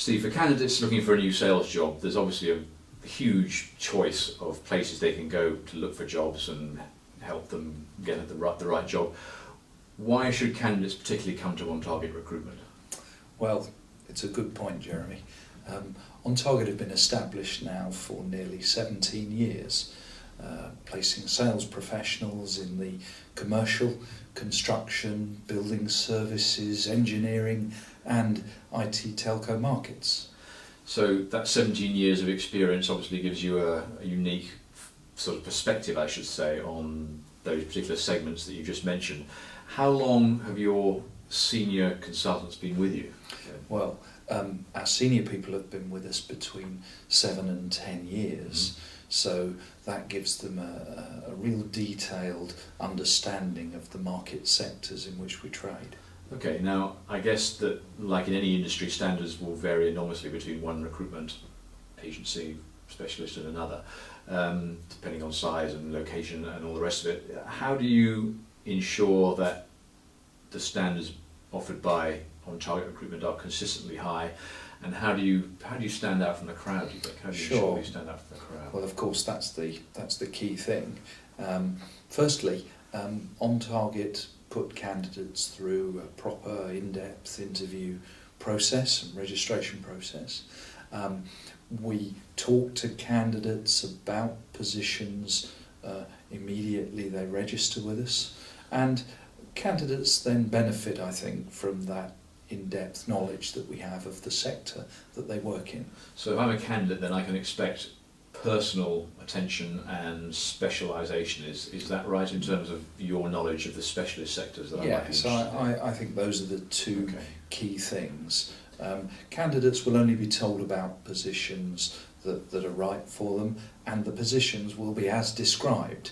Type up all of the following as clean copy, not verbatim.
Steve, for candidates looking for a new sales job, there's obviously a huge choice of places they can go to look for jobs and help them get the right job. Why should candidates particularly come to On Target Recruitment? Well, it's a good point, Jeremy. On Target have been established now for nearly 17 years, placing sales professionals in the commercial, construction, building services, engineering and IT telco markets. So that 17 years of experience obviously gives you a unique sort of perspective, I should say, on those particular segments that you just mentioned. How long have your senior consultants been with you? Well, our senior people have been with us between 7 and 10 years, so that gives them a real detailed understanding of the market sectors in which we trade. Okay, now I guess that, like in any industry, standards will vary enormously between one recruitment agency specialist and another, depending on size and location and all the rest of it. How do you ensure that the standards offered by On Target Recruitment are consistently high, and how do you stand out from the crowd, do you think? How do you ensure you stand out from the crowd? Well, of course, that's the key thing. Firstly, On Target put candidates through a proper in-depth interview process and registration process. We talk to candidates about positions immediately they register with us, and candidates then benefit, I think, from that in-depth knowledge that we have of the sector that they work in. So if I'm a candidate, then I can expect personal attention and specialisation. Is that right, in terms of your knowledge of the specialist sectors that I might be interested in? I think those are the two key things. Candidates will only be told about positions that are right for them, and the positions will be as described.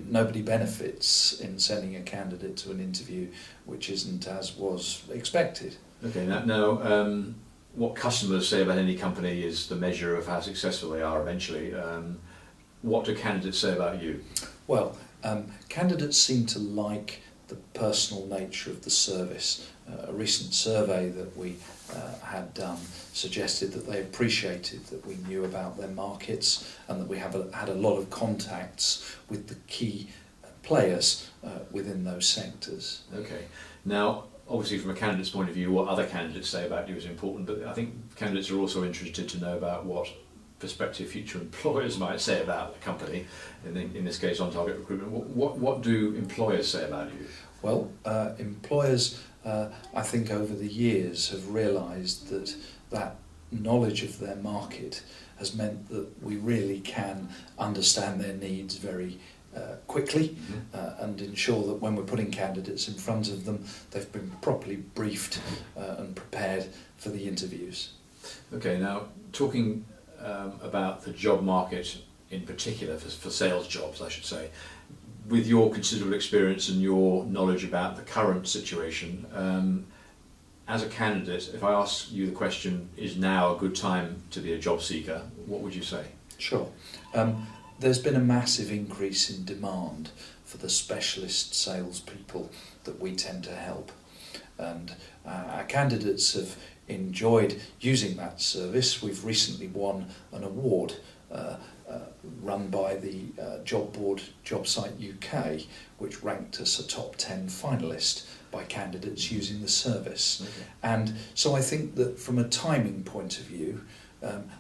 Nobody benefits in sending a candidate to an interview which isn't as was expected. Okay, now what customers say about any company is the measure of how successful they are eventually. What do candidates say about you? Well, candidates seem to like the personal nature of the service. A recent survey that we had done suggested that they appreciated that we knew about their markets and that we had a lot of contacts with the key players within those sectors. Okay. Now, obviously from a candidate's point of view, what other candidates say about you is important, but I think candidates are also interested to know about what prospective future employers might say about the company, in this case On Target Recruitment. What do employers say about you? Well, employers, I think over the years have realised that knowledge of their market has meant that we really can understand their needs very quickly and ensure that when we're putting candidates in front of them, they've been properly briefed and prepared for the interviews. Okay, now talking about the job market in particular, for sales jobs I should say, with your considerable experience and your knowledge about the current situation, as a candidate, if I ask you the question, is now a good time to be a job seeker, what would you say? Sure. There's been a massive increase in demand for the specialist salespeople that we tend to help, and our candidates have enjoyed using that service. We've recently won an award run by the job board JobSite UK, which ranked us a top 10 finalist by candidates using the service. And so I think that from a timing point of view,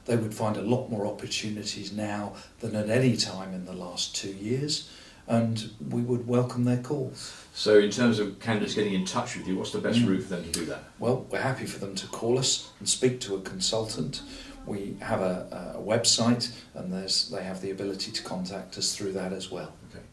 they would find a lot more opportunities now than at any time in the last 2 years, and we would welcome their calls. So in terms of candidates getting in touch with you, what's the best route for them to do that? Well, we're happy for them to call us and speak to a consultant. We have a website, and they have the ability to contact us through that as well. Okay.